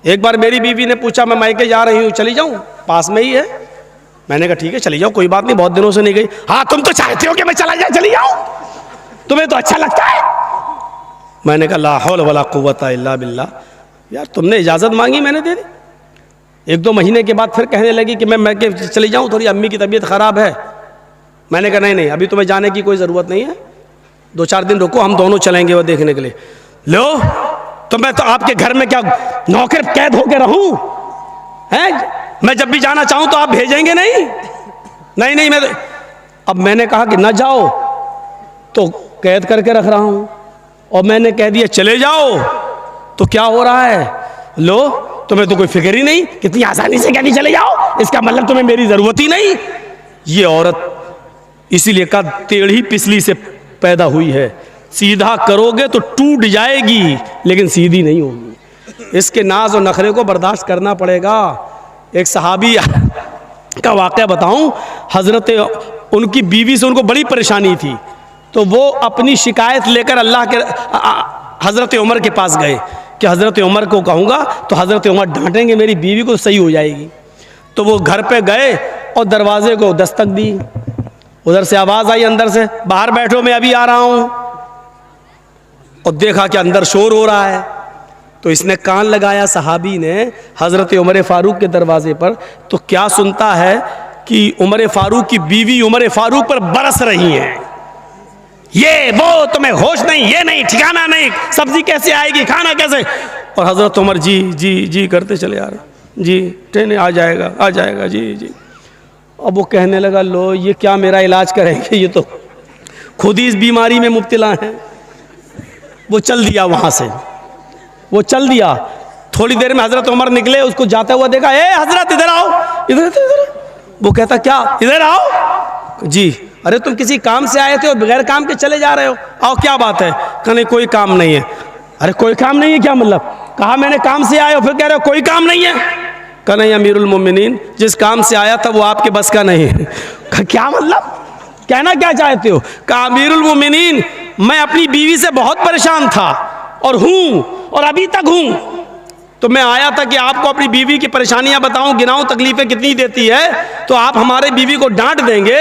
एक बार मेरी बीवी ने पूछा, मैं मायके जा रही हूँ, चली जाऊँ, पास में ही है। मैंने कहा ठीक है चली जाओ, कोई बात नहीं, बहुत दिनों से नहीं गई। हाँ तुम तो चाहते हो कि मैं चली जाऊँ, तुम्हें तो अच्छा लगता है। मैंने कहा ला हौल वला कुव्वता इल्ला बिल्लाह। यार तुमने इजाज़त मांगी, मैंने दे दी। 1-2 महीने के बाद फिर कहने लगी कि मैं चली जाऊँ, थोड़ी अम्मी की तबीयत ख़राब है। मैंने कहा नहीं अभी तुम्हें जाने की कोई ज़रूरत नहीं है, 2-4 दिन रुको, हम दोनों चलेंगे वो देखने के लिए। लो तो मैं तो आपके घर में क्या नौकर कैद होकर रहूं हैं? मैं जब भी जाना चाहूं तो आप भेजेंगे नहीं? नहीं मैं तो, अब मैंने कहा कि ना जाओ तो कैद करके रख रहा हूं, और मैंने कह दिया चले जाओ तो क्या हो रहा है? लो तुम्हें तो कोई फिक्र ही नहीं, कितनी आसानी से कहती चले जाओ, इसका मतलब तुम्हें मेरी जरूरत ही नहीं। ये औरत इसीलिए का टेढ़ी पिछली से पैदा हुई है, सीधा करोगे तो टूट जाएगी लेकिन सीधी नहीं होगी। इसके नाज और नखरे को बर्दाश्त करना पड़ेगा। एक सहाबी का वाक़या बताऊं, हज़रत उनकी बीवी से उनको बड़ी परेशानी थी, तो वो अपनी शिकायत लेकर अल्लाह के हज़रत उमर के पास गए कि हज़रत उमर को कहूँगा तो हज़रत उमर डांटेंगे, मेरी बीवी को सही हो जाएगी। तो वो घर पे गए और दरवाजे को दस्तक दी। उधर से आवाज़ आई अंदर से, बाहर बैठो मैं अभी आ रहा हूँ। और देखा कि अंदर शोर हो रहा है, तो इसने कान लगाया सहाबी ने हज़रत उमर फ़ारूक के दरवाजे पर। तो क्या सुनता है कि उमर फ़ारूक की बीवी उमर फ़ारूक पर बरस रही हैं, ये वो तुम्हें होश नहीं, ये नहीं, ठिकाना नहीं, सब्जी कैसे आएगी, खाना कैसे। और हज़रत उमर जी जी जी करते चले आ रहे, जी ट्रेन आ जाएगा जी। अब वो कहने लगा लो ये क्या मेरा इलाज करेंगे, ये तो खुद ही इस बीमारी में मुब्तला हैं। वो चल दिया, वहाँ से वो चल दिया। थोड़ी देर में हज़रत उमर निकले, उसको जाता हुआ देखा, ए हज़रत इधर आओ, इधर। वो कहता क्या, इधर आओ जी। अरे तुम किसी काम से आए थे और बगैर काम के चले जा रहे हो, आओ क्या बात है? कहने कोई काम नहीं है। अरे कोई काम नहीं है क्या मतलब? कहा मैंने काम से आए हो, फिर कह रहे हो कोई काम नहीं है। कहा नहीं अमीरुल मोमिनीन, जिस काम से आया था वो आपके बस का नहीं है। क्या मतलब, कहना क्या चाहते हो? कहा अमीरुल मोमिनीन, मैं अपनी बीवी से बहुत परेशान था और हूँ और अभी तक हूँ, तो मैं आया था कि आपको अपनी बीवी की परेशानियां बताऊं, गिनाऊं तकलीफें कितनी देती है, तो आप हमारे बीवी को डांट देंगे।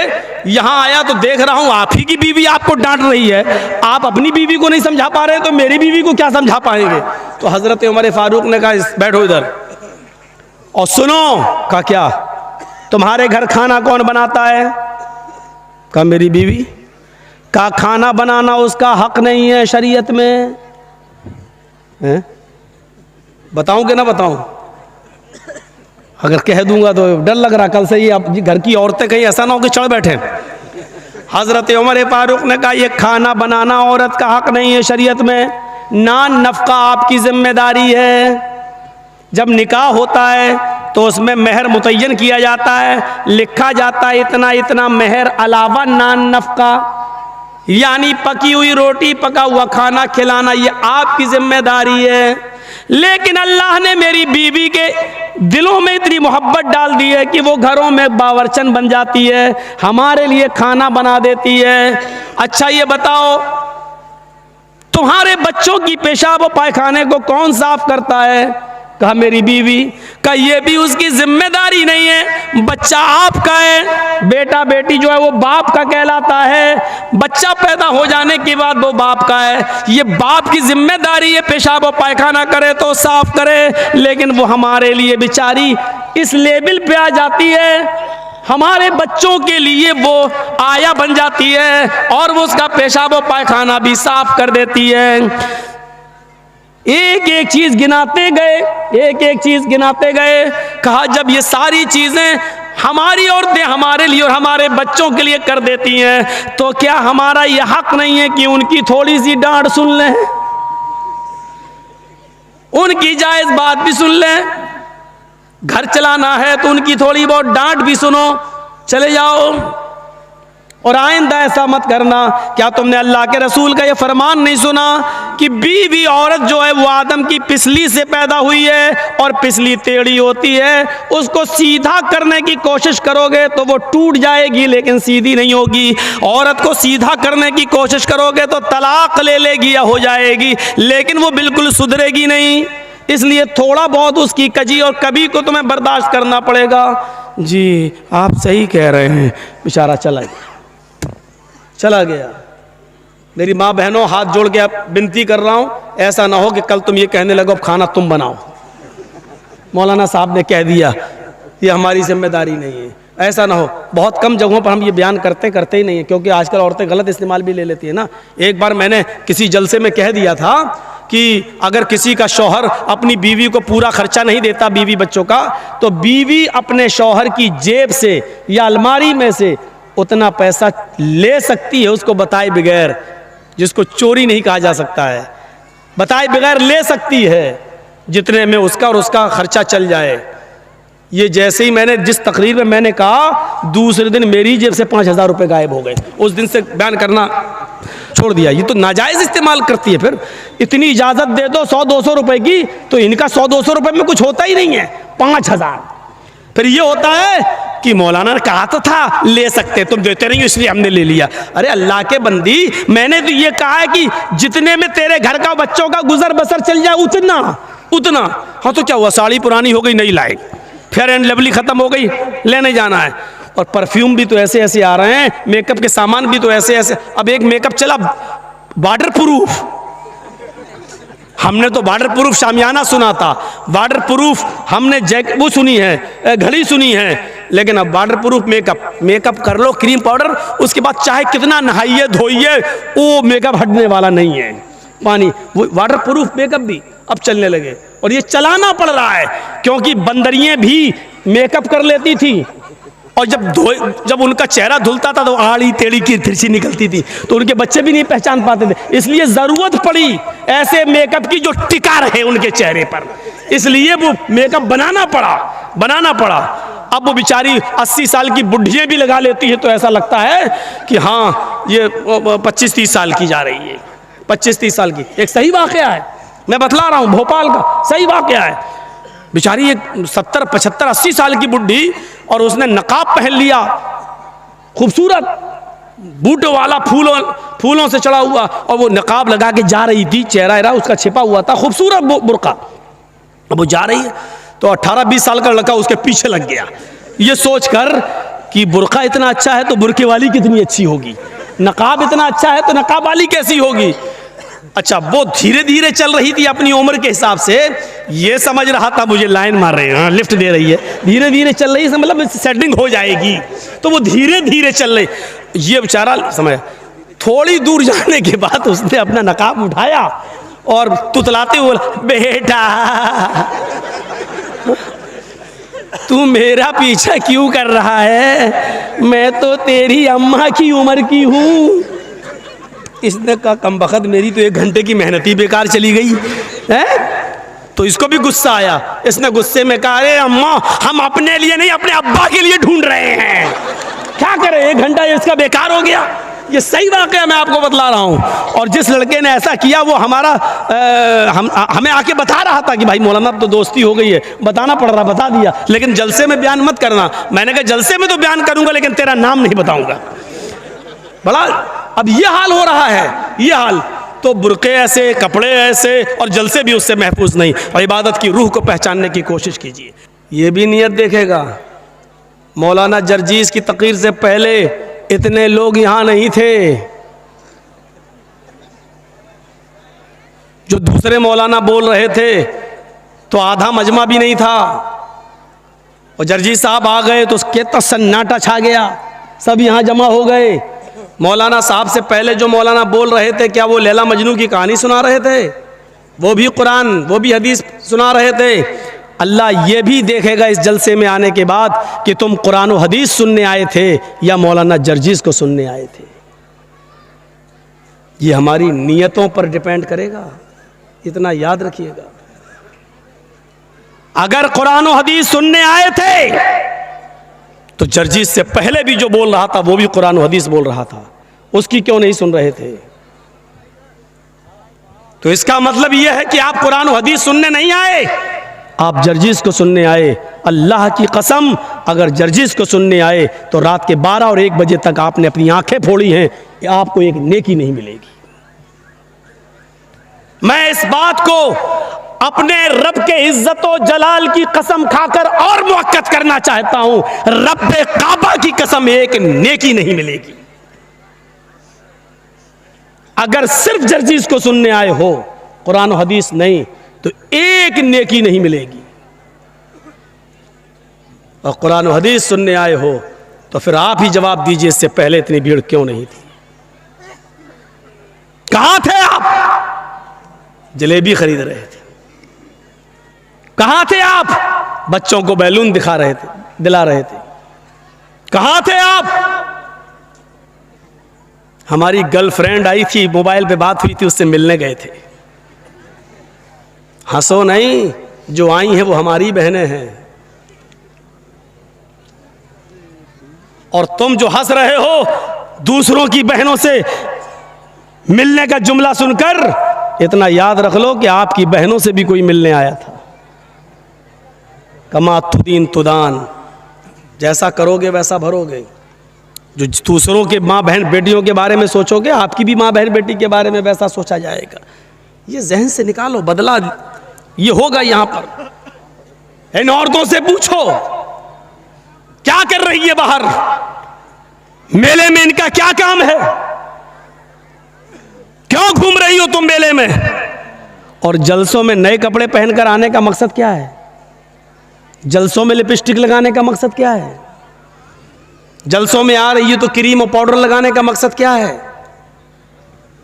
यहाँ आया तो देख रहा हूँ आप ही की बीवी आपको डांट रही है, आप अपनी बीवी को नहीं समझा पा रहे तो मेरी बीवी को क्या समझा पाएंगे? तो हज़रत उमर फ़ारूक ने कहा बैठो इधर और सुनो। कहा क्या, तुम्हारे घर खाना कौन बनाता है? कहा मेरी बीवी। कहा खाना बनाना उसका हक नहीं है शरीयत में है? बताऊं कि ना बताऊं? अगर कह दूंगा तो डर लग रहा कल से ये आप घर की औरतें कहीं ऐसा ना हो कि चढ़ बैठे। हज़रत उमर फ़ारूक ने कहा ये खाना बनाना औरत का हक नहीं है शरीयत में, नान नफ़का आपकी जिम्मेदारी है। जब निकाह होता है तो उसमें मेहर मुतय्यन किया जाता है, लिखा जाता है इतना इतना मेहर अलावा नान नफ़का, यानी पकी हुई रोटी पका हुआ खाना खिलाना ये आपकी जिम्मेदारी है। लेकिन अल्लाह ने मेरी बीवी के दिलों में इतनी मोहब्बत डाल दी है कि वो घरों में बावर्चन बन जाती है, हमारे लिए खाना बना देती है। अच्छा ये बताओ तुम्हारे बच्चों की पेशाब और पायखाने को कौन साफ करता है? कहा मेरी बीवी। कहा ये भी उसकी जिम्मेदारी नहीं है, बच्चा आपका है, बेटा बेटी जो है वो बाप का कहलाता है, बच्चा पैदा हो जाने के बाद वो बाप का है, ये बाप की जिम्मेदारी है पेशाब और पायखाना करे तो साफ करे। लेकिन वो हमारे लिए बेचारी इस लेवल पे आ जाती है, हमारे बच्चों के लिए वो आया बन जाती है और वो उसका पेशाब और पायखाना भी साफ कर देती है। एक एक चीज गिनाते गए, एक एक चीज गिनाते गए। कहा जब ये सारी चीजें हमारी औरतें हमारे लिए और हमारे बच्चों के लिए कर देती हैं, तो क्या हमारा ये हक नहीं है कि उनकी थोड़ी सी डांट सुन लें, उनकी जायज बात भी सुन लें? घर चलाना है तो उनकी थोड़ी बहुत डांट भी सुनो, चले जाओ। और आइंदा ऐसा मत करना। क्या तुमने अल्लाह के रसूल का ये फरमान नहीं सुना कि बीवी औरत जो है वो आदम की पिछली से पैदा हुई है और पिछली टेढ़ी होती है, उसको सीधा करने की कोशिश करोगे तो वो टूट जाएगी लेकिन सीधी नहीं होगी। औरत को सीधा करने की कोशिश करोगे तो तलाक ले लेगी या हो जाएगी, लेकिन वो बिल्कुल सुधरेगी नहीं। इसलिए थोड़ा बहुत उसकी कजी और कभी को तुम्हें बर्दाश्त करना पड़ेगा। जी आप सही कह रहे हैं। बेचारा चला गया। मेरी माँ बहनों, हाथ जोड़ के अब विनती कर रहा हूँ, ऐसा ना हो कि कल तुम ये कहने लगो अब खाना तुम बनाओ। मौलाना साहब ने कह दिया, ये हमारी जिम्मेदारी नहीं है। ऐसा ना हो। बहुत कम जगहों पर हम ये बयान करते ही नहीं है, क्योंकि आजकल औरतें गलत इस्तेमाल भी ले लेती है ना। एक बार मैंने किसी जलसे में कह दिया था कि अगर किसी का शौहर अपनी बीवी को पूरा खर्चा नहीं देता, बीवी बच्चों का, तो बीवी अपने शौहर की जेब से या अलमारी में से उतना पैसा ले सकती है, उसको बताए बगैर, जिसको चोरी नहीं कहा जा सकता है, बताए बगैर ले सकती है, जितने में उसका और उसका खर्चा चल जाए। ये जैसे ही मैंने जिस तकरीर में मैंने कहा, दूसरे दिन मेरी जेब से 5,000 रुपये गायब हो गए। उस दिन से बयान करना छोड़ दिया। ये तो नाजायज़ इस्तेमाल करती है। फिर इतनी इजाज़त दे दो 100-200 रुपये की, तो इनका 100-200 रुपये में कुछ होता ही नहीं है, 5,000। फिर ये होता है कि मौलाना ने कहा तो था ले सकते, तुम देते नहीं हो इसलिए हमने ले लिया। अरे अल्लाह के बंदी, मैंने तो ये कहा है कि जितने में तेरे घर का बच्चों का गुजर बसर चल जाए उतना। हाँ तो क्या हुआ, साड़ी पुरानी हो गई नहीं लाए, फेयर एंड लवली खत्म हो गई, लेने जाना है। और परफ्यूम भी तो ऐसे ऐसे आ रहे हैं, मेकअप के सामान भी तो ऐसे ऐसे। अब एक मेकअप चला वाटर प्रूफ, हमने तो वाटर प्रूफ शामियाना सुना था, वाटर प्रूफ हमने वो सुनी है, घड़ी सुनी है, लेकिन अब वाटर प्रूफ मेकअप कर लो, क्रीम पाउडर, उसके बाद चाहे कितना नहाइए धोइए, वो मेकअप हटने वाला नहीं है। पानी वो वाटर प्रूफ मेकअप भी अब चलने लगे, और ये चलाना पड़ रहा है, क्योंकि बंदरियां भी मेकअप कर लेती थी, और जब उनका चेहरा धुलता था तो आड़ी टेढ़ी की तिरछी निकलती थी, तो उनके बच्चे भी नहीं पहचान पाते थे। इसलिए ज़रूरत पड़ी ऐसे मेकअप की जो टिका रहे उनके चेहरे पर, इसलिए वो मेकअप बनाना पड़ा। अब वो बेचारी 80 साल की बुढ़ियाँ भी लगा लेती है, तो ऐसा लगता है कि हाँ ये 25-30 साल की जा रही है, 25-30 साल की। एक सही वाक़या है, मैं बतला रहा हूँ, भोपाल का सही वाक़या है। बेचारी एक 70, 75, 80 साल की बुढ़ी, और उसने नकाब पहन लिया, खूबसूरत बूटों वाला, फूलों से चढ़ा हुआ, और वो नकाब लगा के जा रही थी, चेहरा उसका छिपा हुआ था, खूबसूरत बुर्का। अब वो जा रही है तो 18-20 साल का लड़का उसके पीछे लग गया, ये सोचकर कि बुर्का इतना अच्छा है तो बुर्के वाली कितनी अच्छी होगी, नकाब इतना अच्छा है तो नकाब वाली कैसी होगी। अच्छा, वो धीरे धीरे चल रही थी अपनी उम्र के हिसाब से, ये समझ रहा था मुझे लाइन मार रहे हैं, हाँ लिफ्ट दे रही है, धीरे धीरे चल रही है, मतलब सेटिंग हो जाएगी, तो वो धीरे धीरे चल रही। ये बेचारा समझ, थोड़ी दूर जाने के बाद उसने अपना नकाब उठाया और तुतलाते हुए, बेटा तू मेरा पीछा क्यों कर रहा है, मैं तो तेरी अम्मा की उम्र की हूँ। इसने कहा कमबख्त, मेरी तो 1 घंटे की मेहनत ही बेकार चली गई है। तो इसको भी गुस्सा आया, इसने गुस्से में कहा, अरे अम्मा हम अपने लिए नहीं अपने अब्बा के लिए ढूंढ रहे हैं, क्या करें, 1 घंटा इसका बेकार हो गया। ये सही वाक़या मैं आपको बतला रहा हूँ। और जिस लड़के ने ऐसा किया वो हमें आके बता रहा था कि भाई मौलाना अब तो दोस्ती हो गई है, बताना पड़ रहा, बता दिया, लेकिन जलसे में बयान मत करना। मैंने कहा जलसे में तो बयान करूंगा लेकिन तेरा नाम नहीं बताऊंगा। बड़ा अब ये हाल हो रहा है, ये हाल। तो बुरके ऐसे, कपड़े ऐसे, और जलसे भी उससे महफूज नहीं। और इबादत की रूह को पहचानने की कोशिश कीजिए। ये भी नियत देखेगा, मौलाना जर्जीस की तकरीर से पहले इतने लोग यहाँ नहीं थे, जो दूसरे मौलाना बोल रहे थे तो आधा मजमा भी नहीं था, और जर्जीस साहब आ गए तो कितना सन्नाटा छा गया, सब यहाँ जमा हो गए। मौलाना साहब से पहले जो मौलाना बोल रहे थे, क्या वो लैला मजनू की कहानी सुना रहे थे? वो भी कुरान, वो भी हदीस सुना रहे थे। अल्लाह ये भी देखेगा इस जलसे में आने के बाद कि तुम कुरान और हदीस सुनने आए थे या मौलाना जर्जीस को सुनने आए थे। ये हमारी नियतों पर डिपेंड करेगा, इतना याद रखिएगा। अगर कुरान और हदीस सुनने आए थे तो जर्जीस से पहले भी जो बोल रहा था वो भी कुरान और हदीस बोल रहा था, उसकी क्यों नहीं सुन रहे थे? तो इसका मतलब यह है कि आप कुरान और हदीस सुनने नहीं आए, आप जर्जीस को सुनने आए। अल्लाह की कसम, अगर जर्जीस को सुनने आए तो रात के 12 और 1 बजे तक आपने अपनी आंखें फोड़ी हैं, आपको एक नेकी नहीं मिलेगी। मैं इस बात को अपने रब के इज्जत व जलाल की कसम खाकर और मुअक्कद करना चाहता हूं, रब्बे काबा की कसम, एक नेकी नहीं मिलेगी। अगर सिर्फ जर्जीज को सुनने आए हो, कुरान और हदीस नहीं, तो एक नेकी नहीं मिलेगी। और कुरान और हदीस सुनने आए हो तो फिर आप ही जवाब दीजिए, इससे पहले इतनी भीड़ क्यों नहीं थी? कहां थे आप? जलेबी खरीद रहे थे। कहां थे आप? बच्चों को बैलून दिला रहे थे। कहां थे आप? हमारी गर्लफ्रेंड आई थी, मोबाइल पे बात हुई थी, उससे मिलने गए थे। हंसो नहीं, जो आई हैं वो हमारी बहनें हैं। और तुम जो हंस रहे हो दूसरों की बहनों से मिलने का जुमला सुनकर, इतना याद रख लो कि आपकी बहनों से भी कोई मिलने आया था। कमा तुदीन तुदान, जैसा करोगे वैसा भरोगे। जो दूसरों के माँ बहन बेटियों के बारे में सोचोगे, आपकी भी माँ बहन बेटी के बारे में वैसा सोचा जाएगा। ये जहन से निकालो, बदला ये होगा। यहां पर इन औरतों से पूछो क्या कर रही है बाहर, मेले में इनका क्या काम है, क्यों घूम रही हो तुम मेले में, और जलसों में नए कपड़े पहनकर आने का मकसद क्या है? जलसों में लिपस्टिक लगाने का मकसद क्या है? जलसों में आ रही हो तो क्रीम और पाउडर लगाने का मकसद क्या है?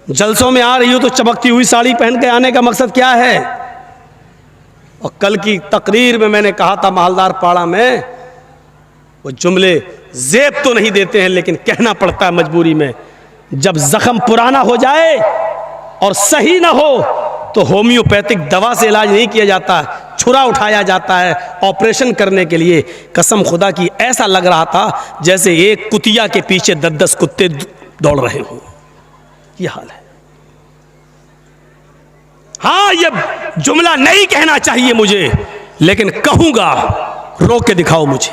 जलसों में आ रही हो तो चमकती हुई साड़ी पहन के आने का मकसद क्या है? और कल की तकरीर में मैंने कहा था, मालदार पाड़ा में वो जुमले जेब तो नहीं देते हैं, लेकिन कहना पड़ता है मजबूरी में। जब जख्म पुराना हो जाए और सही ना हो तो होम्योपैथिक दवा से इलाज नहीं किया जाता, छुरा उठाया जाता है ऑपरेशन करने के लिए। कसम खुदा की ऐसा लग रहा था जैसे एक कुतिया के पीछे 10-10 कुत्ते दौड़ रहे हों। यह हाल है। हाँ, यह जुमला नहीं कहना चाहिए मुझे, लेकिन कहूंगा, रोक के दिखाओ मुझे।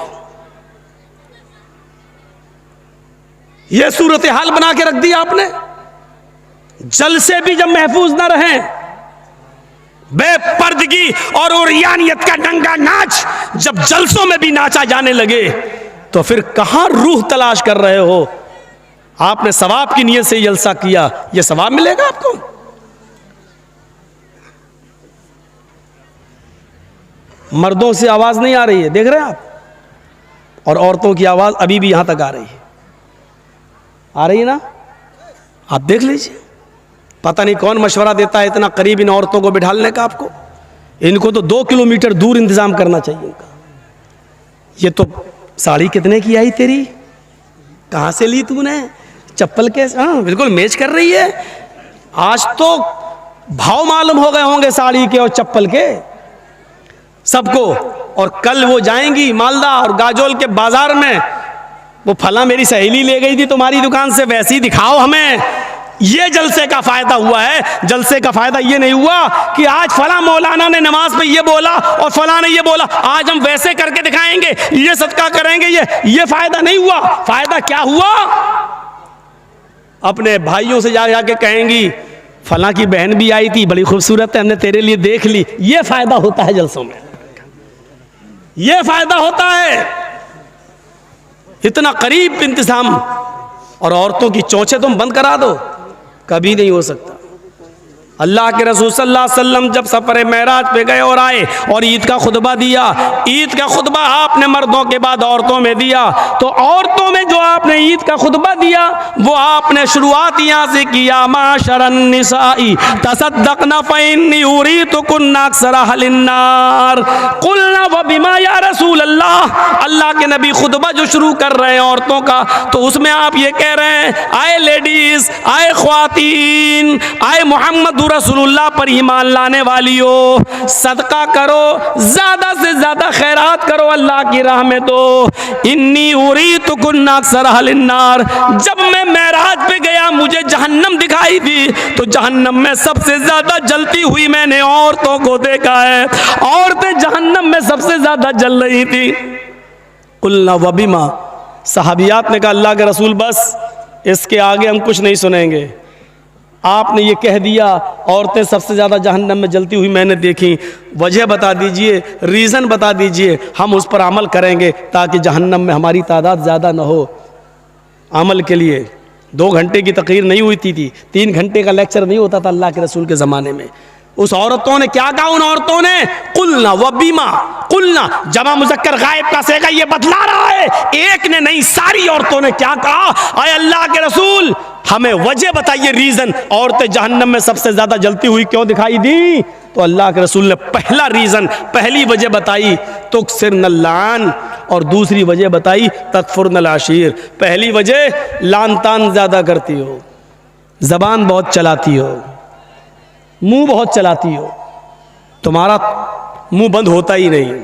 यह सूरत हाल बना के रख दी आपने। जल से भी जब महफूज ना रहें, बेपर्दगी और उरियानियत का नंगा नाच जब जलसों में भी नाचा जाने लगे, तो फिर कहां रूह तलाश कर रहे हो? आपने सवाब की नीयत से जलसा किया, यह सवाब मिलेगा आपको? मर्दों से आवाज नहीं आ रही है, देख रहे हैं आप, और औरतों की आवाज अभी भी यहां तक आ रही है। आ रही है ना? आप देख लीजिए। पता नहीं कौन मशवरा देता है इतना करीब इन औरतों को बिठालने का आपको। इनको तो 2 किलोमीटर दूर इंतजाम करना चाहिए इनका। ये तो साड़ी कितने की आई तेरी, कहां से ली तूने, चप्पल के, हाँ बिल्कुल मैच कर रही है। आज तो भाव मालूम हो गए होंगे साड़ी के और चप्पल के सबको। और कल वो जाएंगी मालदा और गाजोल के बाजार में, वो फला मेरी सहेली ले गई थी तुम्हारी दुकान से, वैसी दिखाओ हमें। ये जलसे का फायदा हुआ है। जलसे का फायदा ये नहीं हुआ कि आज फला मौलाना ने नमाज पे ये बोला और फला ने ये बोला, आज हम वैसे करके दिखाएंगे, ये सदका करेंगे। ये फायदा नहीं हुआ। फायदा क्या हुआ? अपने भाइयों से जा जाके कहेंगी फला की बहन भी आई थी, बड़ी खूबसूरत है, हमने तेरे लिए देख ली। ये फायदा होता है जलसों में, ये फायदा होता है। इतना करीब इंतजाम, और औरतों की चोंचे तुम बंद करा दो, कभी नहीं हो सकता। अल्लाह के रसूल सल्लल्लाहु अलैहि वसल्लम जब सफर मेराज पे गए और आए और ईद का खुतबा दिया, ईद का खुतबा आपने मर्दों के बाद औरतों में दिया, तो औरतों में जो आपने ईद का खुतबा दिया वो आपने शुरुआत यहाँ से किया, माशरन निसाई तसद्दक़ना फ़इन्नी उरीतुकुन्ना अक्सरा अहलिन्नार क़ुलना व बिमा या रसूल अल्लाह। अल्लाह के नबी खुतबा जो शुरू कर रहे हैं औरतों का, तो उसमें आप ये कह रहे हैं, आए लेडीज, आए ख्वातीन, आए मोहम्मद रसूलुल्लाह पर ईमान लाने वालियों, सदका करो, ज्यादा से ज्यादा खैरात करो, अल्लाह की राह में दो। इन्नी उरीतुकुन्ना अक्सरा अहलिन्नार। जब मैं मेराज पे गया मुझे जहन्नम दिखाई थी, तो जहन्नम में सबसे ज्यादा जलती हुई मैंने औरतों को देखा है। औरतें जहन्नम में सबसे ज्यादा जल रही थी। कुल्ला वबिमा, सहाबियात ने कहा अल्लाह के रसूल बस इसके आगे हम कुछ नहीं सुनेंगे। आपने ये कह दिया औरतें सबसे ज़्यादा जहन्नम में जलती हुई मैंने देखी, वजह बता दीजिए, रीज़न बता दीजिए, हम उस पर अमल करेंगे ताकि जहन्नम में हमारी तादाद ज़्यादा ना हो। अमल के लिए 2 घंटे की तकरीर नहीं हुई थी, 3 घंटे का लेक्चर नहीं होता था अल्लाह के रसूल के ज़माने में। उस औरतों ने क्या कहा? उन औरतों ने कुलना व बीमा, कुलना जमा मुज़क्कर गायब का सेगा ये बतला रहा है, एक ने नहीं सारी औरतों ने क्या कहा? आए अल्लाह के रसूल हमें वजह बताइए, रीज़न, औरतें जहन्नम में सबसे ज़्यादा जलती हुई क्यों दिखाई दी? तो अल्लाह के रसूल ने पहला रीज़न, पहली वजह बताई तुक्सिरन लान, और दूसरी वजह बताई तकफुरन आशीर। पहली वजह लान तान ज़्यादा करती हो, ज़बान बहुत चलाती हो, मुंह बहुत चलाती हो, तुम्हारा मुंह बंद होता ही नहीं।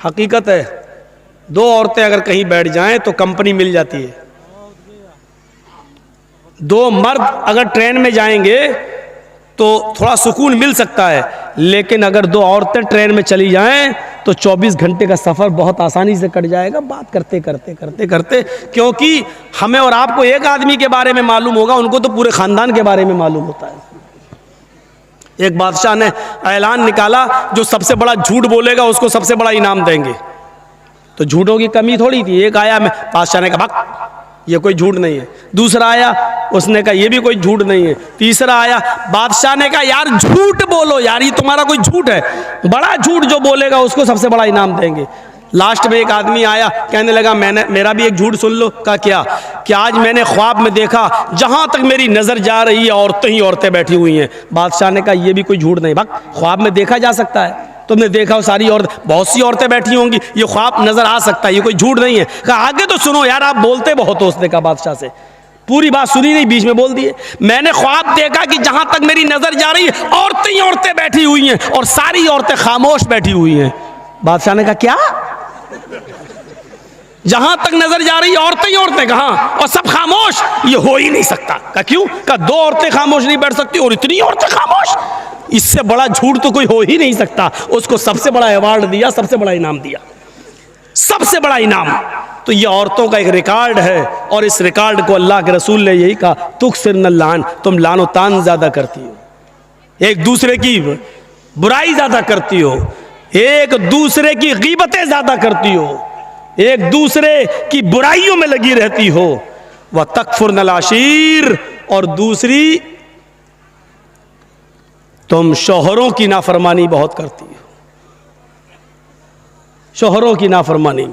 हकीकत है, 2 औरतें अगर कहीं बैठ जाएं तो कंपनी मिल जाती है। 2 मर्द अगर ट्रेन में जाएंगे तो थोड़ा सुकून मिल सकता है, लेकिन अगर 2 औरतें ट्रेन में चली जाएं तो 24 घंटे का सफ़र बहुत आसानी से कट जाएगा, बात करते करते करते करते। क्योंकि हमें और आपको एक आदमी के बारे में मालूम होगा, उनको तो पूरे ख़ानदान के बारे में मालूम होता है। एक बादशाह ने ऐलान निकाला, जो सबसे बड़ा झूठ बोलेगा उसको सबसे बड़ा इनाम देंगे। तो झूठों की कमी थोड़ी थी। एक आया, मैं बादशाह ने कहा भक ये कोई झूठ नहीं है। दूसरा आया, उसने कहा ये भी कोई झूठ नहीं है। तीसरा आया, बादशाह ने कहा यार झूठ बोलो यार, ये तुम्हारा कोई झूठ है, बड़ा झूठ जो बोलेगा उसको सबसे बड़ा इनाम देंगे। लास्ट में एक आदमी आया, कहने लगा मेरा भी एक झूठ सुन लो। कहा क्या? कि आज मैंने ख्वाब में देखा, जहां तक मेरी नजर जा रही है औरतें ही औरतें बैठी हुई हैं। बादशाह ने कहा ये भी कोई झूठ नहीं, भक ख्वाब में देखा जा सकता है, तुमने देखा सारी औरतें, बहुत सी औरतें बैठी होंगी, ये ख्वाब नजर आ सकता है, ये कोई झूठ नहीं है। कहा आगे तो सुनो यार, आप बोलते बहुत हो। उसने कहा बादशाह से, पूरी बात सुनी नहीं, बीच में बोल दिए, मैंने ख्वाब देखा कि जहां तक मेरी नजर जा रही है औरतें ही औरतें बैठी हुई हैं और सारी औरतें खामोश बैठी हुई हैं। बादशाह ने कहा क्या? जहां तक नजर जा रही है औरतें ही औरतें, कहां? और सब खामोश, ये हो ही नहीं सकता। कहा क्यों? कहा 2 औरतें खामोश नहीं बैठ सकती और इतनी औरतें खामोश, इससे बड़ा झूठ तो कोई हो ही नहीं सकता। उसको सबसे बड़ा अवार्ड दिया, सबसे बड़ा इनाम दिया, सबसे बड़ा इनाम। तो ये औरतों का एक रिकॉर्ड है, और इस रिकॉर्ड को अल्लाह के रसूल ने यही कहा तुक्सिरन लान, तुम लानो तान ज्यादा करती हो, एक दूसरे की बुराई ज्यादा करती हो, एक दूसरे की गीबतें ज्यादा करती हो, एक दूसरे की बुराइयों में लगी रहती हो। वह तकफुरन आशीर, और दूसरी तुम शौहरों की नाफरमानी बहुत करती हो, शौहरों की नाफरमानी।